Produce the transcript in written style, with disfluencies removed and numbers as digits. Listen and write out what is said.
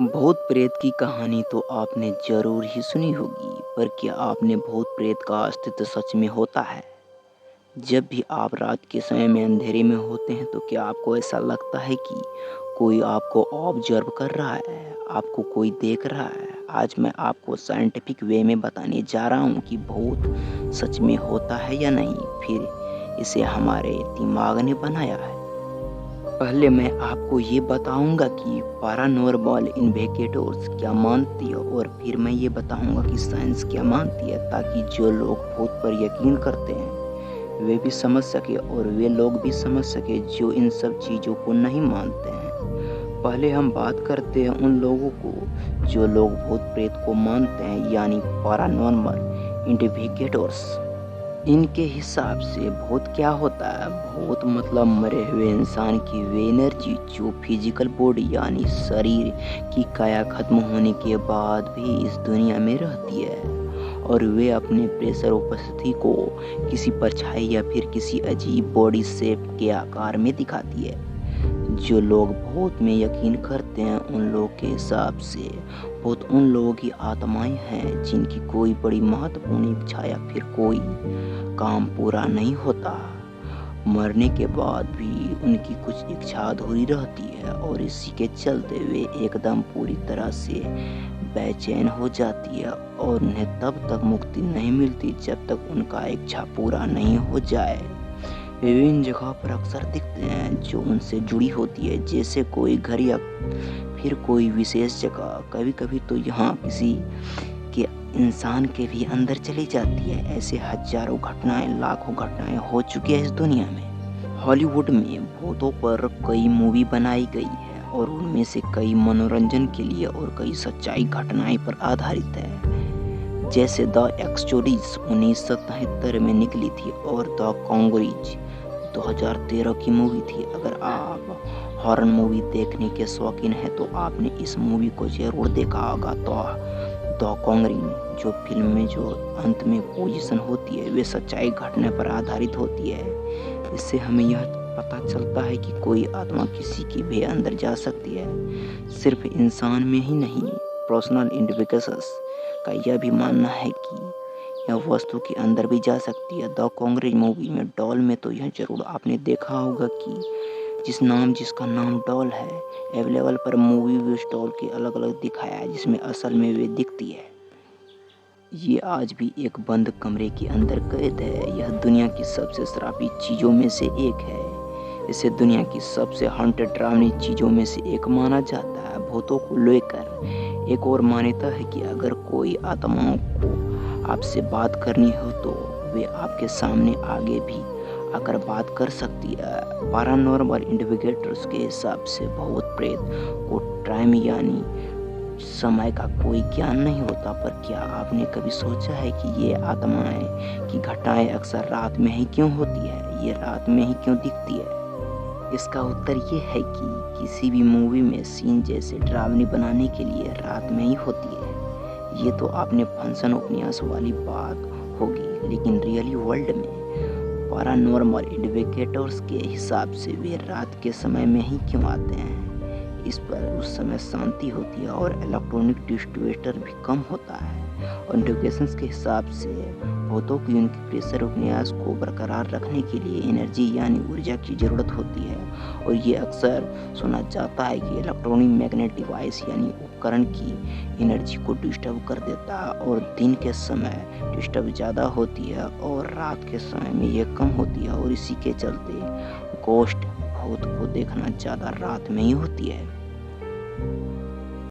भूत प्रेत की कहानी तो आपने जरूर ही सुनी होगी, पर क्या आपने भूत प्रेत का अस्तित्व सच में होता है? जब भी आप रात के समय में अंधेरे में होते हैं, तो क्या आपको ऐसा लगता है कि कोई आपको ऑब्जर्व कर रहा है, आपको कोई देख रहा है? आज मैं आपको साइंटिफिक वे में बताने जा रहा हूँ कि भूत सच में होता है या नहीं, फिर इसे हमारे दिमाग ने बनाया है। पहले मैं आपको ये बताऊंगा कि पैरानॉर्मल इन्वेस्टिगेटर्स क्या मानती है, और फिर मैं ये बताऊंगा कि साइंस क्या मानती है, ताकि जो लोग भूत पर यकीन करते हैं वे भी समझ सके और वे लोग भी समझ सके जो इन सब चीज़ों को नहीं मानते हैं। पहले हम बात करते हैं उन लोगों को जो लोग भूत प्रेत को मानते हैं, यानी पैरानॉर्मल इन्वेस्टिगेटर्स। इनके हिसाब से भूत क्या होता है? भूत मतलब मरे हुए इंसान की वे एनर्जी जो फिजिकल बॉडी यानी शरीर की काया खत्म होने के बाद भी इस दुनिया में रहती है, और वे अपने प्रेशर उपस्थिति को किसी परछाई या फिर किसी अजीब बॉडी शेप के आकार में दिखाती है। जो लोग भूत में यकीन करते हैं उन लोगों के हिसाब से भूत उन लोगों की आत्माएं हैं जिनकी कोई बड़ी महत्वपूर्ण इच्छा या फिर कोई काम पूरा नहीं होता। मरने के बाद भी उनकी कुछ इच्छा अधूरी रहती है, और इसी के चलते वे एकदम पूरी तरह से बेचैन हो जाती है, और उन्हें तब तक मुक्ति नहीं मिलती जब तक उनका इच्छा पूरा नहीं हो जाए। विभिन्न जगह पर अक्सर दिखते हैं जो उनसे जुड़ी होती है, जैसे कोई घर या फिर कोई विशेष जगह। कभी कभी तो यहाँ किसी के इंसान के भी अंदर चली जाती है। ऐसे हजारों घटनाएं, लाखों घटनाएं हो चुकी है इस दुनिया में। हॉलीवुड में भूतों पर कई मूवी बनाई गई है, और उनमें से कई मनोरंजन के लिए और कई सच्चाई घटनाएं पर आधारित है। जैसे द एक्सोर्सिस्ट 1973 में निकली थी, और द कॉन्जरिंग 2013 की मूवी थी। अगर आप हॉरर मूवी देखने के शौकीन हैं तो आपने इस मूवी को जरूर देखा होगा। तो द कॉन्जरिंग जो फिल्म में जो अंत में पोजीशन होती है वे सच्चाई घटना पर आधारित होती है। इससे हमें यह पता चलता है कि कोई आत्मा किसी के भी अंदर जा सकती है, सिर्फ इंसान में ही नहीं। पर्सनल इन्वेस्टिगेशंस का यह भी मानना है कि यह वस्तु के अंदर भी जा सकती है। द कॉन्जरिंग मूवी में डॉल में तो यह जरूर आपने देखा होगा कि जिसका नाम डॉल है, अवेलेबल पर मूवी में उस डॉल के अलग अलग दिखाया है जिसमें असल में वे दिखती है। ये आज भी एक बंद कमरे के अंदर कैद है। यह दुनिया की सबसे श्रापित चीज़ों में से एक है। इसे दुनिया की सबसे हॉन्टेड डरावनी चीज़ों में से एक माना जाता है। भूतों को लेकर एक और मान्यता है कि अगर कोई आत्माओं को आपसे बात करनी हो तो वे आपके सामने आगे भी आकर बात कर सकती है। पैरानॉर्मल इन्वेस्टिगेटर्स के हिसाब से भूत प्रेत को टाइम यानी समय का कोई ज्ञान नहीं होता, पर क्या आपने कभी सोचा है कि ये आत्माएं की घटनाएं अक्सर रात में ही क्यों होती है? ये रात में ही क्यों दिखती है? इसका उत्तर ये है कि किसी भी मूवी में सीन जैसे डरावनी बनाने के लिए रात में ही होती है। ये तो आपने फंक्शन उपन्यास वाली बात होगी, लेकिन रियली वर्ल्ड में पैरानॉर्मल इन्वेस्टिगेटर्स के हिसाब से वे रात के समय में ही क्यों आते हैं? इस पर उस समय शांति होती है और इलेक्ट्रॉनिक डिस्ट्रीब्यूटर भी कम होता है। और इन्वेस्टिगेशंस के हिसाब से भूतों की उनकी प्रेशर उपन्यास को बरकरार रखने के लिए एनर्जी यानी ऊर्जा की ज़रूरत होती है, और ये अक्सर सुना जाता है कि इलेक्ट्रॉनिक मैग्नेट डिवाइस यानी उपकरण की एनर्जी को डिस्टर्ब कर देता है, और दिन के समय डिस्टर्ब ज़्यादा होती है और रात के समय में ये कम होती है, और इसी के चलते गोस्ट भूत को देखना ज़्यादा रात में ही होती है।